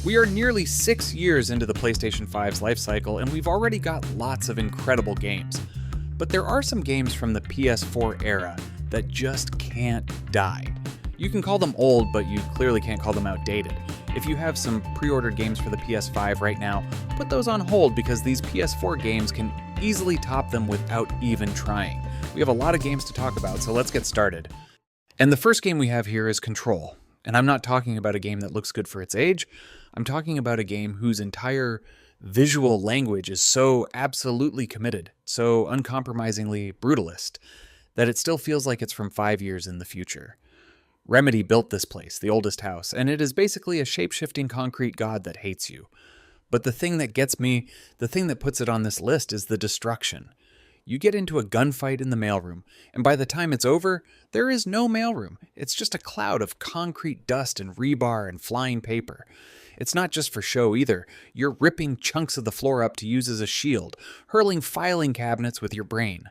We are nearly 6 years into the PlayStation 5's life cycle, and we've already got lots of incredible games. But there are some games from the PS4 era that just can't die. You can call them old, but you clearly can't call them outdated. If you have some pre-ordered games for the PS5 right now, put those on hold because these PS4 games can easily top them without even trying. We have a lot of games to talk about, so let's get started. And the first game we have here is Control. And I'm not talking about a game that looks good for its age. I'm talking about a game whose entire visual language is so absolutely committed, so uncompromisingly brutalist, that it still feels like it's from 5 years in the future. Remedy built this place, the oldest house, and it is basically a shape-shifting concrete god that hates you. But the thing that gets me, the thing that puts it on this list is the destruction. You get into a gunfight in the mailroom, and by the time it's over, there is no mailroom. It's just a cloud of concrete dust and rebar and flying paper. It's not just for show either. You're ripping chunks of the floor up to use as a shield, hurling filing cabinets with your brain.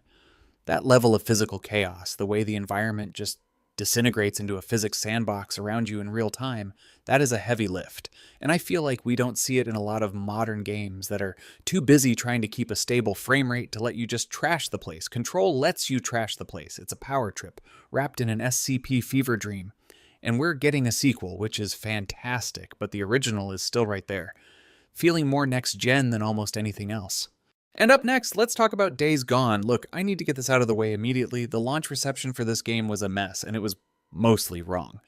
That level of physical chaos, the way the environment just disintegrates into a physics sandbox around you in real time, that is a heavy lift. And I feel like we don't see it in a lot of modern games that are too busy trying to keep a stable frame rate to let you just trash the place. Control lets you trash the place. It's a power trip, wrapped in an SCP fever dream. And we're getting a sequel, which is fantastic, but the original is still right there, feeling more next-gen than almost anything else. And up next, let's talk about Days Gone. Look, I need to get this out of the way immediately. The launch reception for this game was a mess, and it was mostly wrong.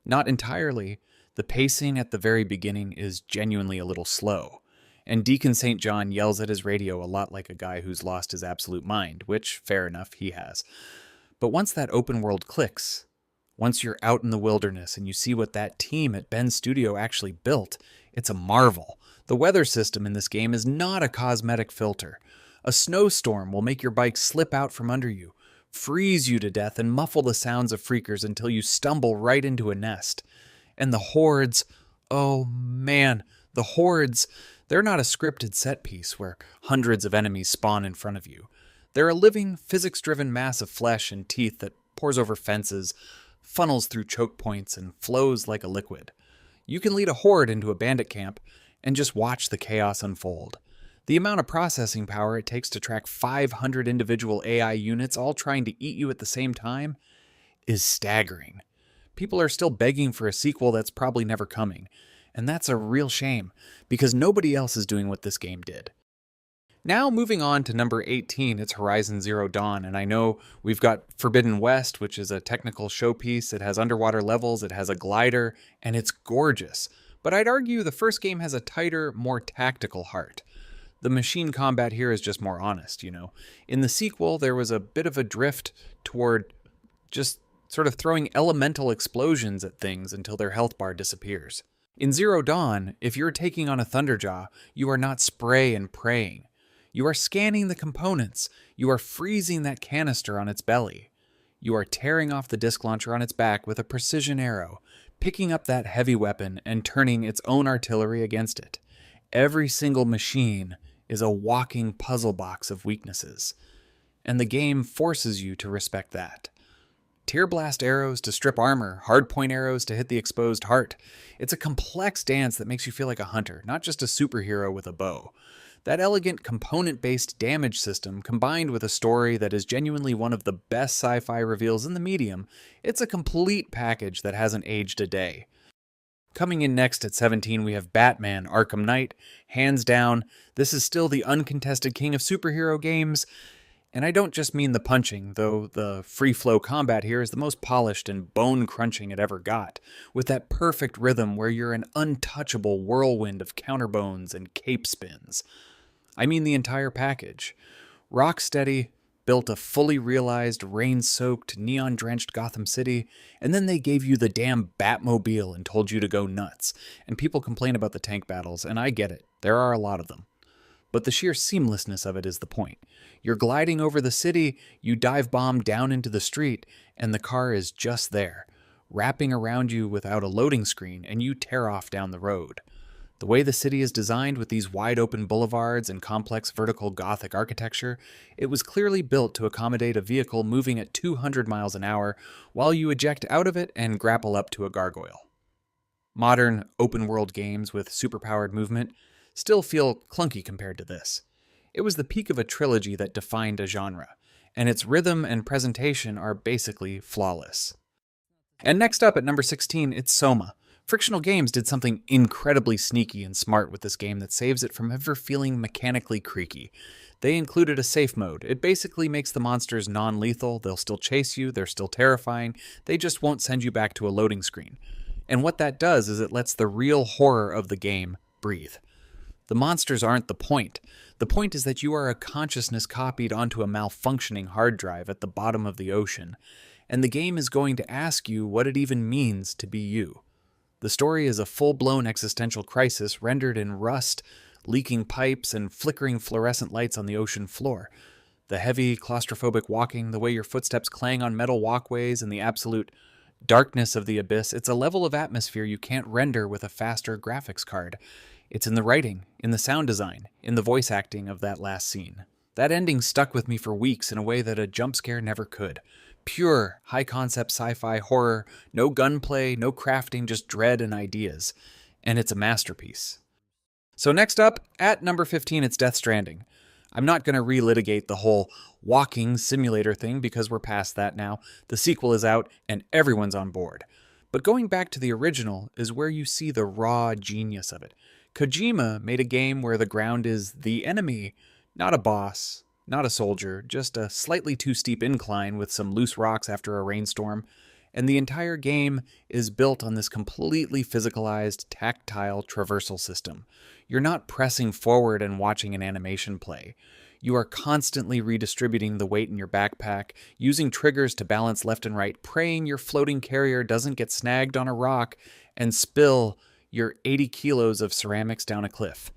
Not entirely. The pacing at the very beginning is genuinely a little slow. And Deacon St. John yells at his radio a lot like a guy who's lost his absolute mind, which, fair enough, he has. But once that open world clicks, once you're out in the wilderness and you see what that team at Ben's studio actually built, it's a marvel. The weather system in this game is not a cosmetic filter. A snowstorm will make your bike slip out from under you, freeze you to death, and muffle the sounds of freakers until you stumble right into a nest. And the hordes, oh man, the hordes, they're not a scripted set piece where hundreds of enemies spawn in front of you. They're a living, physics-driven mass of flesh and teeth that pours over fences, funnels through choke points, and flows like a liquid. You can lead a horde into a bandit camp and just watch the chaos unfold. The amount of processing power it takes to track 500 individual AI units all trying to eat you at the same time is staggering. People are still begging for a sequel that's probably never coming, and that's a real shame, because nobody else is doing what this game did. Now moving on to number 18, it's Horizon Zero Dawn, and I know we've got Forbidden West, which is a technical showpiece. It has underwater levels, it has a glider, and it's gorgeous. But I'd argue the first game has a tighter, more tactical heart. The machine combat here is just more honest, you know. In the sequel, there was a bit of a drift toward just sort of throwing elemental explosions at things until their health bar disappears. In Zero Dawn, if you're taking on a Thunderjaw, you are not spray and praying. You are scanning the components. You are freezing that canister on its belly. You are tearing off the disc launcher on its back with a precision arrow, picking up that heavy weapon and turning its own artillery against it. Every single machine is a walking puzzle box of weaknesses, and the game forces you to respect that. Tear blast arrows to strip armor, hardpoint arrows to hit the exposed heart. It's a complex dance that makes you feel like a hunter, not just a superhero with a bow. That elegant component-based damage system, combined with a story that is genuinely one of the best sci-fi reveals in the medium, it's a complete package that hasn't aged a day. Coming in next at 17, we have Batman Arkham Knight. Hands down, this is still the uncontested king of superhero games. And I don't just mean the punching, though the free-flow combat here is the most polished and bone-crunching it ever got, with that perfect rhythm where you're an untouchable whirlwind of counterbones and cape spins. I mean the entire package. Rocksteady built a fully realized, rain-soaked, neon-drenched Gotham City, and then they gave you the damn Batmobile and told you to go nuts. And people complain about the tank battles, and I get it. There are a lot of them. But the sheer seamlessness of it is the point. You're gliding over the city, you dive bomb down into the street, and the car is just there, wrapping around you without a loading screen, and you tear off down the road. The way the city is designed with these wide-open boulevards and complex vertical Gothic architecture, it was clearly built to accommodate a vehicle moving at 200 miles an hour while you eject out of it and grapple up to a gargoyle. Modern, open-world games with superpowered movement still feel clunky compared to this. It was the peak of a trilogy that defined a genre, and its rhythm and presentation are basically flawless. And next up at number 16, it's SOMA. Frictional Games did something incredibly sneaky and smart with this game that saves it from ever feeling mechanically creaky. They included a safe mode. It basically makes the monsters non-lethal, they'll still chase you, they're still terrifying, they just won't send you back to a loading screen. And what that does is it lets the real horror of the game breathe. The monsters aren't the point. The point is that you are a consciousness copied onto a malfunctioning hard drive at the bottom of the ocean, and the game is going to ask you what it even means to be you. The story is a full-blown existential crisis rendered in rust, leaking pipes, and flickering fluorescent lights on the ocean floor. The heavy, claustrophobic walking, the way your footsteps clang on metal walkways, and the absolute darkness of the abyss, it's a level of atmosphere you can't render with a faster graphics card. It's in the writing, in the sound design, in the voice acting of that last scene. That ending stuck with me for weeks in a way that a jump scare never could. Pure, high-concept sci-fi horror, no gunplay, no crafting, just dread and ideas. And it's a masterpiece. So next up, at number 15, it's Death Stranding. I'm not going to relitigate the whole walking simulator thing because we're past that now. The sequel is out, and everyone's on board. But going back to the original is where you see the raw genius of it. Kojima made a game where the ground is the enemy, not a boss. Not a soldier, just a slightly too steep incline with some loose rocks after a rainstorm, and the entire game is built on this completely physicalized, tactile traversal system. You're not pressing forward and watching an animation play. You are constantly redistributing the weight in your backpack, using triggers to balance left and right, praying your floating carrier doesn't get snagged on a rock and spill your 80 kilos of ceramics down a cliff.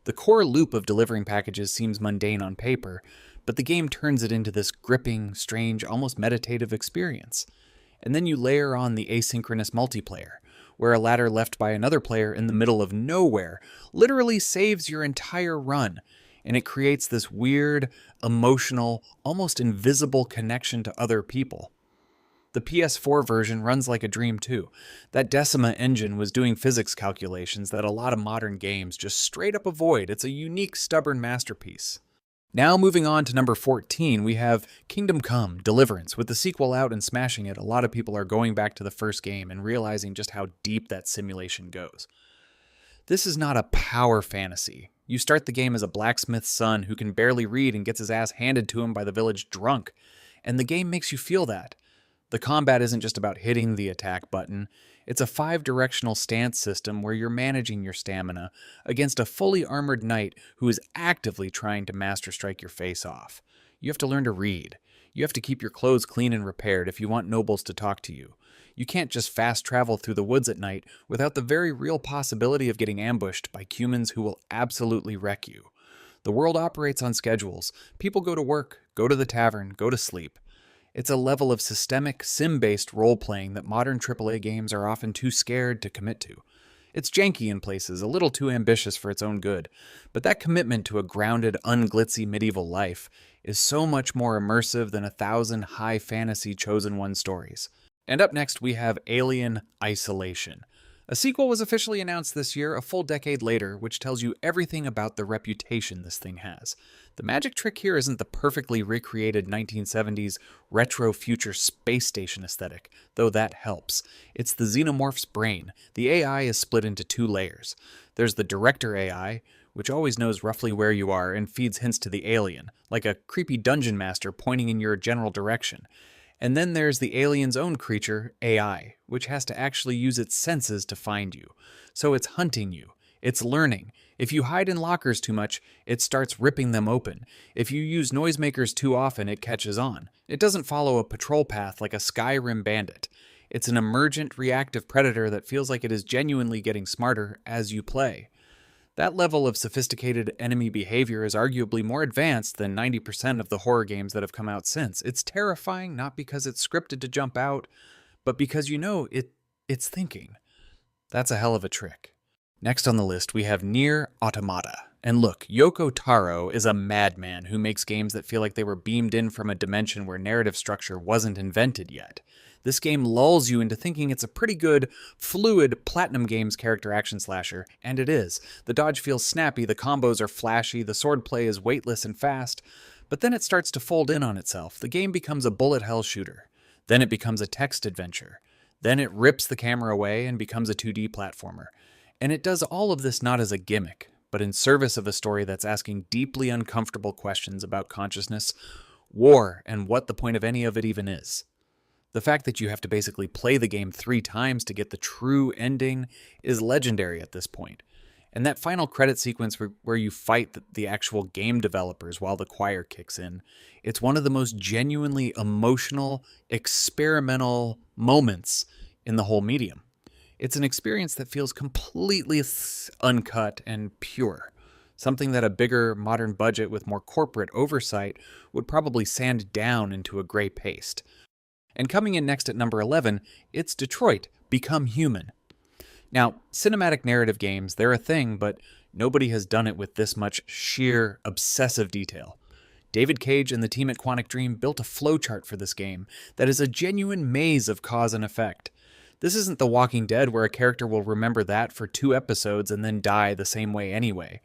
The core loop of delivering packages seems mundane on paper, but the game turns it into this gripping, strange, almost meditative experience. And then you layer on the asynchronous multiplayer, where a ladder left by another player in the middle of nowhere literally saves your entire run, and it creates this weird, emotional, almost invisible connection to other people. The PS4 version runs like a dream too. That Decima engine was doing physics calculations that a lot of modern games just straight up avoid. It's a unique, stubborn masterpiece. Now moving on to number 14, we have Kingdom Come: Deliverance. With the sequel out and smashing it, a lot of people are going back to the first game and realizing just how deep that simulation goes. This is not a power fantasy. You start the game as a blacksmith's son who can barely read and gets his ass handed to him by the village drunk, and the game makes you feel that. The combat isn't just about hitting the attack button, it's a 5-directional stance system where you're managing your stamina against a fully armored knight who is actively trying to master strike your face off. You have to learn to read. You have to keep your clothes clean and repaired if you want nobles to talk to you. You can't just fast travel through the woods at night without the very real possibility of getting ambushed by humans who will absolutely wreck you. The world operates on schedules. People go to work, go to the tavern, go to sleep. It's a level of systemic, sim-based role-playing that modern AAA games are often too scared to commit to. It's janky in places, a little too ambitious for its own good, but that commitment to a grounded, unglitzy medieval life is so much more immersive than 1,000 high-fantasy Chosen One stories. And up next, we have Alien Isolation. A sequel was officially announced this year, a full decade later, which tells you everything about the reputation this thing has. The magic trick here isn't the perfectly recreated 1970s retro future space station aesthetic, though that helps. It's the xenomorph's brain. The AI is split into 2 layers. There's the director AI, which always knows roughly where you are and feeds hints to the alien, like a creepy dungeon master pointing in your general direction. And then there's the alien's own creature, AI, which has to actually use its senses to find you. So it's hunting you. It's learning. If you hide in lockers too much, it starts ripping them open. If you use noisemakers too often, it catches on. It doesn't follow a patrol path like a Skyrim bandit. It's an emergent, reactive predator that feels like it is genuinely getting smarter as you play. That level of sophisticated enemy behavior is arguably more advanced than 90% of the horror games that have come out since. It's terrifying not because it's scripted to jump out, but because you know it's thinking. That's a hell of a trick. Next on the list, we have NieR Automata. And look, Yoko Taro is a madman who makes games that feel like they were beamed in from a dimension where narrative structure wasn't invented yet. This game lulls you into thinking it's a pretty good, fluid Platinum Games character action slasher, and it is. The dodge feels snappy, the combos are flashy, the swordplay is weightless and fast, but then it starts to fold in on itself. The game becomes a bullet hell shooter. Then it becomes a text adventure. Then it rips the camera away and becomes a 2D platformer. And it does all of this not as a gimmick, but in service of a story that's asking deeply uncomfortable questions about consciousness, war, and what the point of any of it even is. The fact that you have to basically play the game 3 times to get the true ending is legendary at this point. And that final credit sequence where you fight the actual game developers while the choir kicks in, it's one of the most genuinely emotional, experimental moments in the whole medium. It's an experience that feels completely uncut and pure, something that a bigger modern budget with more corporate oversight would probably sand down into a gray paste. And coming in next at number 11, it's Detroit, Become Human. Now, cinematic narrative games, they're a thing, but nobody has done it with this much sheer, obsessive detail. David Cage and the team at Quantic Dream built a flowchart for this game that is a genuine maze of cause and effect. This isn't The Walking Dead where a character will remember that for 2 episodes and then die the same way anyway.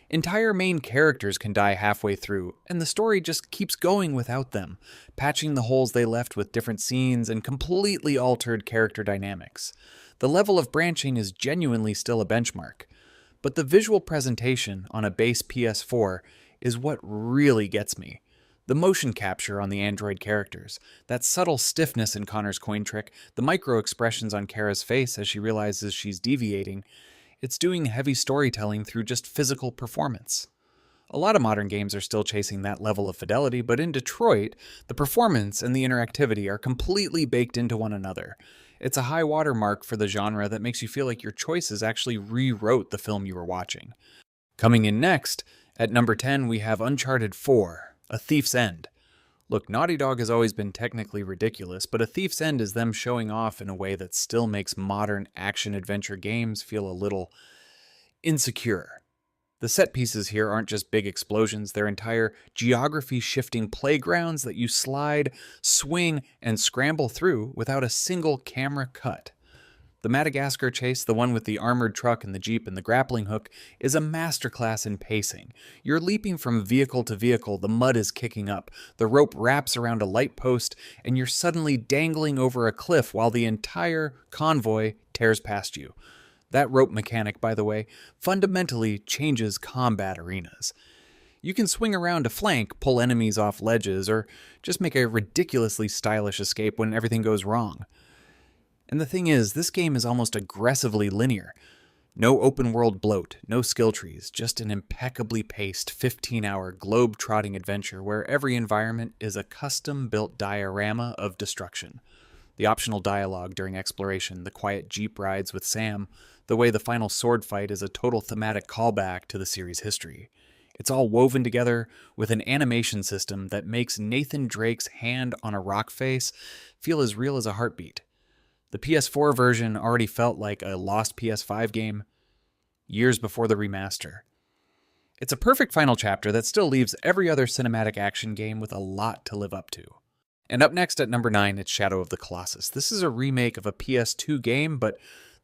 Entire main characters can die halfway through, and the story just keeps going without them, patching the holes they left with different scenes and completely altered character dynamics. The level of branching is genuinely still a benchmark, but the visual presentation on a base PS4 is what really gets me. The motion capture on the android characters, that subtle stiffness in Connor's coin trick, the micro-expressions on Kara's face as she realizes she's deviating, it's doing heavy storytelling through just physical performance. A lot of modern games are still chasing that level of fidelity, but in Detroit, the performance and the interactivity are completely baked into one another. It's a high watermark for the genre that makes you feel like your choices actually rewrote the film you were watching. Coming in next, at number 10, we have Uncharted 4, A Thief's End. Look, Naughty Dog has always been technically ridiculous, but A Thief's End is them showing off in a way that still makes modern action-adventure games feel a little insecure. The set pieces here aren't just big explosions, they're entire geography-shifting playgrounds that you slide, swing, and scramble through without a single camera cut. The Madagascar chase, the one with the armored truck and the jeep and the grappling hook, is a masterclass in pacing. You're leaping from vehicle to vehicle, the mud is kicking up, the rope wraps around a light post, and you're suddenly dangling over a cliff while the entire convoy tears past you. That rope mechanic, by the way, fundamentally changes combat arenas. You can swing around to flank, pull enemies off ledges, or just make a ridiculously stylish escape when everything goes wrong. And the thing is, this game is almost aggressively linear. No open-world bloat, no skill trees, just an impeccably paced 15-hour globe-trotting adventure where every environment is a custom-built diorama of destruction. The optional dialogue during exploration, the quiet jeep rides with Sam, the way the final sword fight is a total thematic callback to the series' history. It's all woven together with an animation system that makes Nathan Drake's hand on a rock face feel as real as a heartbeat. The PS4 version already felt like a lost PS5 game years before the remaster. It's a perfect final chapter that still leaves every other cinematic action game with a lot to live up to. And up next at number 9, it's Shadow of the Colossus. This is a remake of a PS2 game, but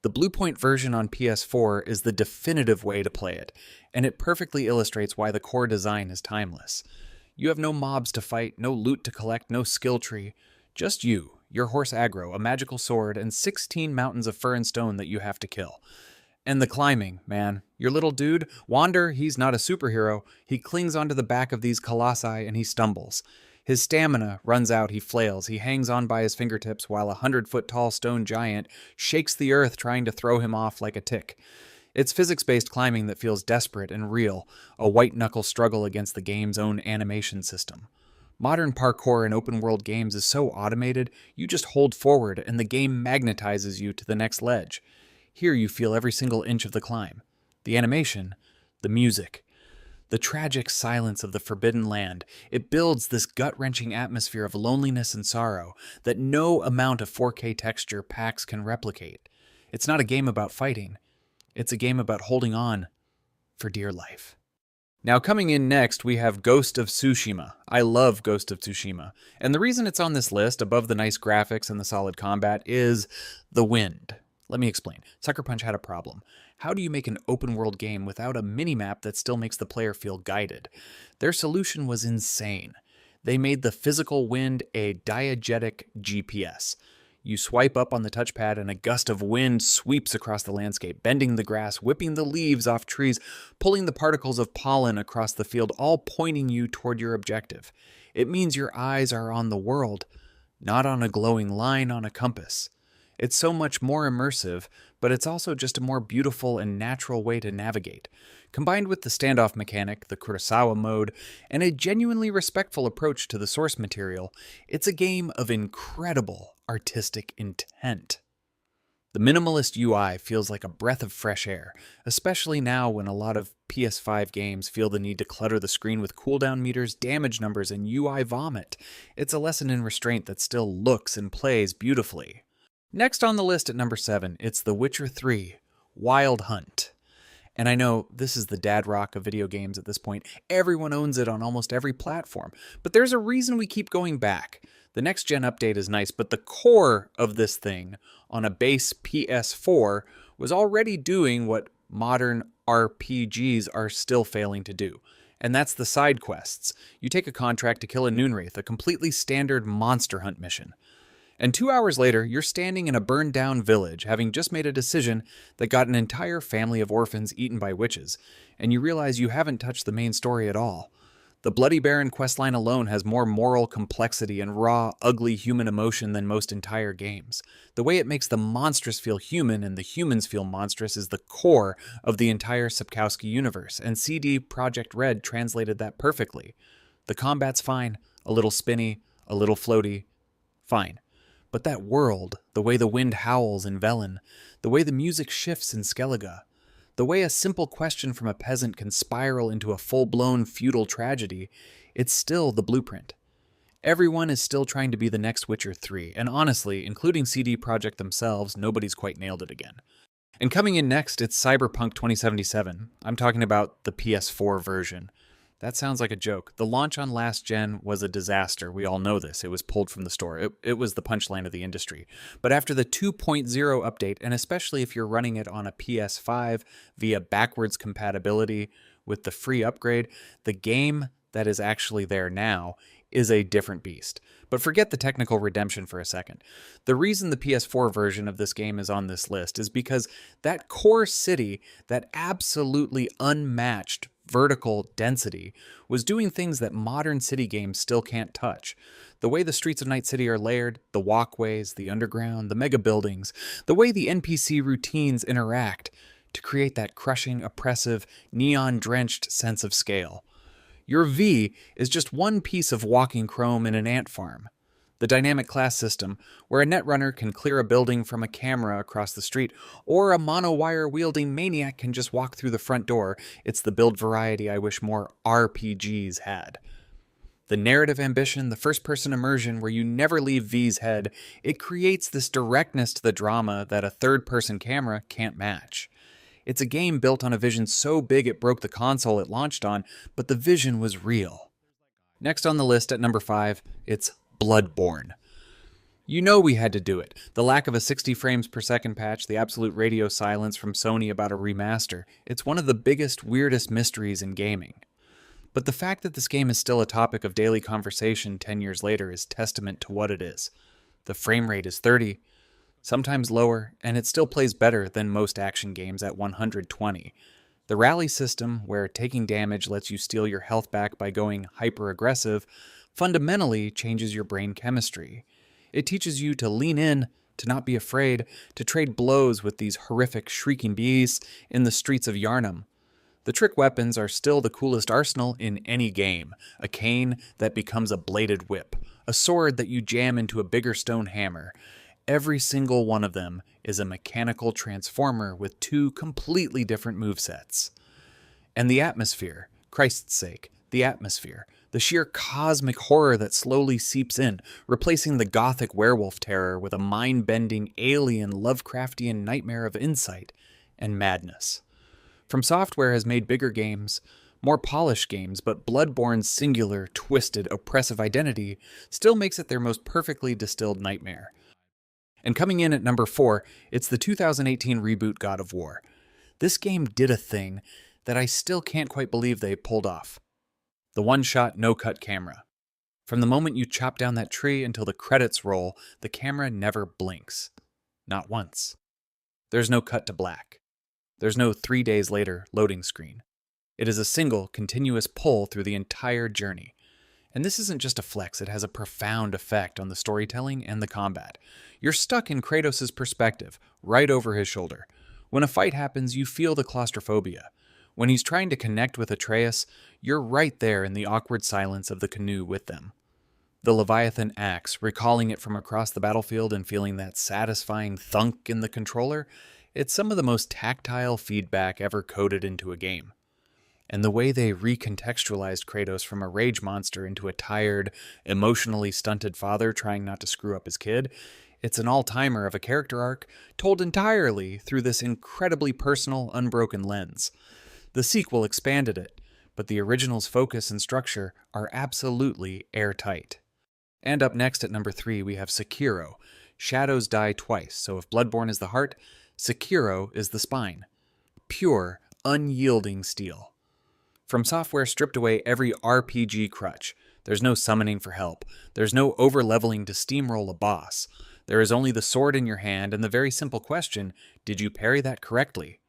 the Bluepoint version on PS4 is the definitive way to play it, and it perfectly illustrates why the core design is timeless. You have no mobs to fight, no loot to collect, no skill tree. Just you, your horse aggro, a magical sword, and 16 mountains of fur and stone that you have to kill. And the climbing, man. Your little dude, Wander, he's not a superhero. He clings onto the back of these colossi and he stumbles. His stamina runs out, he flails, he hangs on by his fingertips while a 100-foot-tall stone giant shakes the earth trying to throw him off like a tick. It's physics-based climbing that feels desperate and real, a white-knuckle struggle against the game's own animation system. Modern parkour in open-world games is so automated, you just hold forward and the game magnetizes you to the next ledge. Here you feel every single inch of the climb. The animation, the music, the tragic silence of the Forbidden Land, it builds this gut-wrenching atmosphere of loneliness and sorrow that no amount of 4K texture packs can replicate. It's not a game about fighting. It's a game about holding on for dear life. Now, coming in next, we have Ghost of Tsushima. I love Ghost of Tsushima. And the reason it's on this list, above the nice graphics and the solid combat, is the wind. Let me explain. Sucker Punch had a problem. How do you make an open-world game without a minimap that still makes the player feel guided? Their solution was insane. They made the physical wind a diegetic GPS. You swipe up on the touchpad and a gust of wind sweeps across the landscape, bending the grass, whipping the leaves off trees, pulling the particles of pollen across the field, all pointing you toward your objective. It means your eyes are on the world, not on a glowing line on a compass. It's so much more immersive, but it's also just a more beautiful and natural way to navigate. Combined with the standoff mechanic, the Kurosawa mode, and a genuinely respectful approach to the source material, it's a game of incredible artistic intent. The minimalist UI feels like a breath of fresh air, especially now when a lot of PS5 games feel the need to clutter the screen with cooldown meters, damage numbers, and UI vomit. It's a lesson in restraint that still looks and plays beautifully. Next on the list at number 7, it's The Witcher 3, Wild Hunt. And I know this is the dad rock of video games at this point. Everyone owns it on almost every platform. But there's a reason we keep going back. The next-gen update is nice, but the core of this thing on a base PS4 was already doing what modern RPGs are still failing to do. And that's the side quests. You take a contract to kill a Noonwraith, a completely standard monster hunt mission. And 2 hours later, you're standing in a burned-down village, having just made a decision that got an entire family of orphans eaten by witches, and you realize you haven't touched the main story at all. The Bloody Baron questline alone has more moral complexity and raw, ugly human emotion than most entire games. The way it makes the monstrous feel human and the humans feel monstrous is the core of the entire Sapkowski universe, and CD Projekt Red translated that perfectly. The combat's fine, a little spinny, a little floaty, fine. But that world, the way the wind howls in Velen, the way the music shifts in Skellige, the way a simple question from a peasant can spiral into a full-blown feudal tragedy, it's still the blueprint. Everyone is still trying to be the next Witcher 3, and honestly, including CD Projekt themselves, nobody's quite nailed it again. And coming in next, it's Cyberpunk 2077. I'm talking about the PS4 version. That sounds like a joke. The launch on last gen was a disaster. We all know this. It was pulled from the store. It was the punchline of the industry. But after the 2.0 update, and especially if you're running it on a PS5 via backwards compatibility with the free upgrade, the game that is actually there now is a different beast. But forget the technical redemption for a second. The reason the PS4 version of this game is on this list is because that core city, that absolutely unmatched vertical density, was doing things that modern city games still can't touch. The way the streets of Night City are layered, the walkways, the underground, the mega buildings, the way the NPC routines interact to create that crushing, oppressive, neon-drenched sense of scale. Your V is just one piece of walking chrome in an ant farm. The dynamic class system, where a netrunner can clear a building from a camera across the street, or a monowire-wielding maniac can just walk through the front door, it's the build variety I wish more RPGs had. The narrative ambition, the first-person immersion where you never leave V's head, it creates this directness to the drama that a third-person camera can't match. It's a game built on a vision so big it broke the console it launched on, but the vision was real. Next on the list at number 5, it's Bloodborne. You know we had to do it. The lack of a 60 frames per second patch, the absolute radio silence from Sony about a remaster. It's one of the biggest, weirdest mysteries in gaming. But the fact that this game is still a topic of daily conversation 10 years later is testament to what it is. The frame rate is 30, sometimes lower, and it still plays better than most action games at 120. The rally system, where taking damage lets you steal your health back by going hyper-aggressive, fundamentally changes your brain chemistry. It teaches you to lean in, to not be afraid, to trade blows with these horrific shrieking beasts in the streets of Yharnam. The trick weapons are still the coolest arsenal in any game. A cane that becomes a bladed whip, a sword that you jam into a bigger stone hammer. Every single one of them is a mechanical transformer with 2 completely different movesets. And the atmosphere, Christ's sake, the atmosphere, the sheer cosmic horror that slowly seeps in, replacing the gothic werewolf terror with a mind-bending, alien, Lovecraftian nightmare of insight and madness. From Software has made bigger games, more polished games, but Bloodborne's singular, twisted, oppressive identity still makes it their most perfectly distilled nightmare. And coming in at number 4, it's the 2018 reboot God of War. This game did a thing that I still can't quite believe they pulled off. The one-shot, no-cut camera. From the moment you chop down that tree until the credits roll, the camera never blinks. Not once. There's no cut to black. There's no 3 days later loading screen. It is a single, continuous pull through the entire journey. And this isn't just a flex, it has a profound effect on the storytelling and the combat. You're stuck in Kratos' perspective, right over his shoulder. When a fight happens, you feel the claustrophobia. When he's trying to connect with Atreus, you're right there in the awkward silence of the canoe with them. The Leviathan axe, recalling it from across the battlefield and feeling that satisfying thunk in the controller, it's some of the most tactile feedback ever coded into a game. And the way they recontextualized Kratos from a rage monster into a tired, emotionally stunted father trying not to screw up his kid, it's an all-timer of a character arc told entirely through this incredibly personal, unbroken lens. The sequel expanded it, but the original's focus and structure are absolutely airtight. And up next at number 3, we have Sekiro. Shadows die twice, so if Bloodborne is the heart, Sekiro is the spine. Pure, unyielding steel. From Software stripped away every RPG crutch. There's no summoning for help. There's no over-leveling to steamroll a boss. There is only the sword in your hand and the very simple question, did you parry that correctly?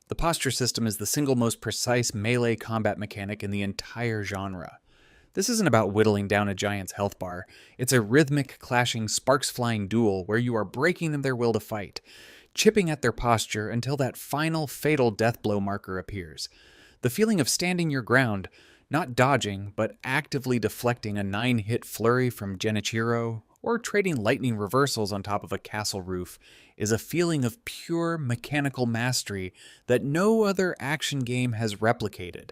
The posture system is the single most precise melee combat mechanic in the entire genre. This isn't about whittling down a giant's health bar. It's a rhythmic, clashing, sparks-flying duel where you are breaking their will to fight, chipping at their posture until that final, fatal death blow marker appears. The feeling of standing your ground, not dodging, but actively deflecting a 9-hit flurry from Genichiro, or trading lightning reversals on top of a castle roof, is a feeling of pure mechanical mastery that no other action game has replicated.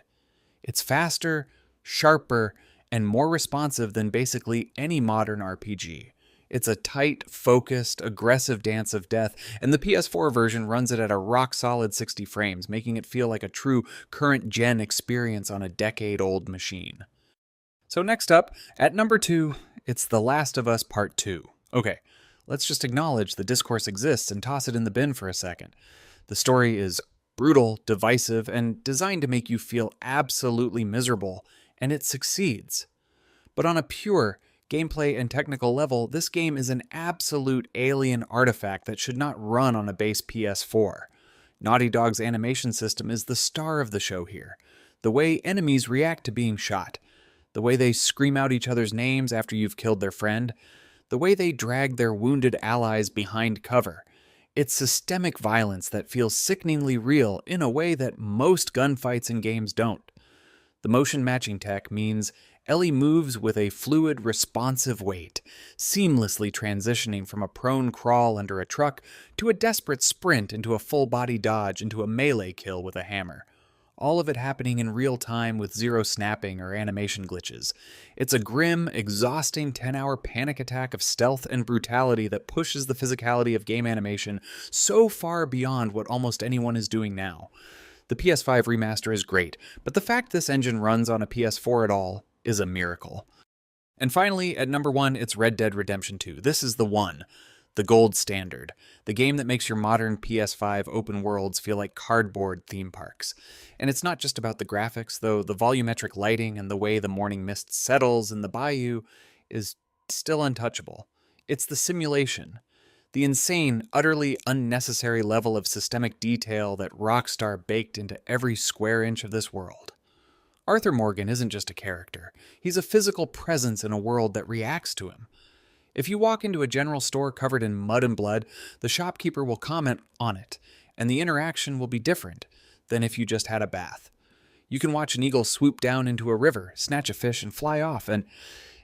It's faster, sharper, and more responsive than basically any modern RPG. It's a tight, focused, aggressive dance of death, and the PS4 version runs it at a rock-solid 60 frames, making it feel like a true current-gen experience on a decade-old machine. So next up, at number 2, it's The Last of Us Part 2. Okay, let's just acknowledge the discourse exists and toss it in the bin for a second. The story is brutal, divisive, and designed to make you feel absolutely miserable, and it succeeds. But on a pure gameplay and technical level, this game is an absolute alien artifact that should not run on a base PS4. Naughty Dog's animation system is the star of the show here. The way enemies react to being shot, the way they scream out each other's names after you've killed their friend, the way they drag their wounded allies behind cover. It's systemic violence that feels sickeningly real in a way that most gunfights in games don't. The motion matching tech means Ellie moves with a fluid, responsive weight, seamlessly transitioning from a prone crawl under a truck to a desperate sprint into a full-body dodge into a melee kill with a hammer. All of it happening in real time with zero snapping or animation glitches. It's a grim, exhausting 10-hour panic attack of stealth and brutality that pushes the physicality of game animation so far beyond what almost anyone is doing now. The PS5 remaster is great, but the fact this engine runs on a PS4 at all is a miracle. And finally, at number 1, it's Red Dead Redemption 2. This is the one, the gold standard, the game that makes your modern PS5 open worlds feel like cardboard theme parks. And it's not just about the graphics, though the volumetric lighting and the way the morning mist settles in the bayou is still untouchable. It's the simulation. The insane, utterly unnecessary level of systemic detail that Rockstar baked into every square inch of this world. Arthur Morgan isn't just a character. He's a physical presence in a world that reacts to him. If you walk into a general store covered in mud and blood, the shopkeeper will comment on it, and the interaction will be different than if you just had a bath. You can watch an eagle swoop down into a river, snatch a fish, and fly off, and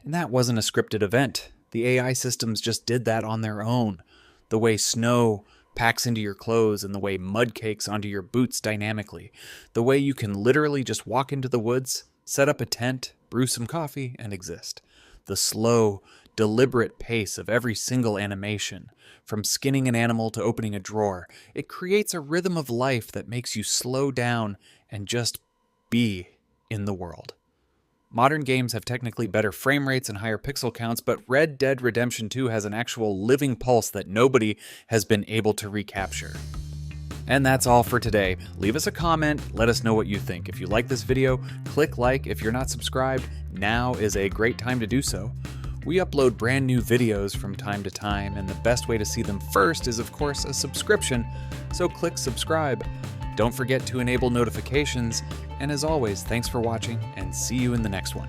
that wasn't a scripted event. The AI systems just did that on their own. The way snow packs into your clothes and the way mud cakes onto your boots dynamically. The way you can literally just walk into the woods, set up a tent, brew some coffee, and exist. The slow, deliberate pace of every single animation, from skinning an animal to opening a drawer, it creates a rhythm of life that makes you slow down and just be. in the world. Modern games have technically better frame rates and higher pixel counts, but Red Dead Redemption 2 has an actual living pulse that nobody has been able to recapture. And that's all for today. Leave us a comment, let us know what you think. If you like this video, click like. If you're not subscribed, now is a great time to do so. We upload brand new videos from time to time, and the best way to see them first is, of course, a subscription, so click subscribe. Don't forget to enable notifications, and as always, thanks for watching, and see you in the next one.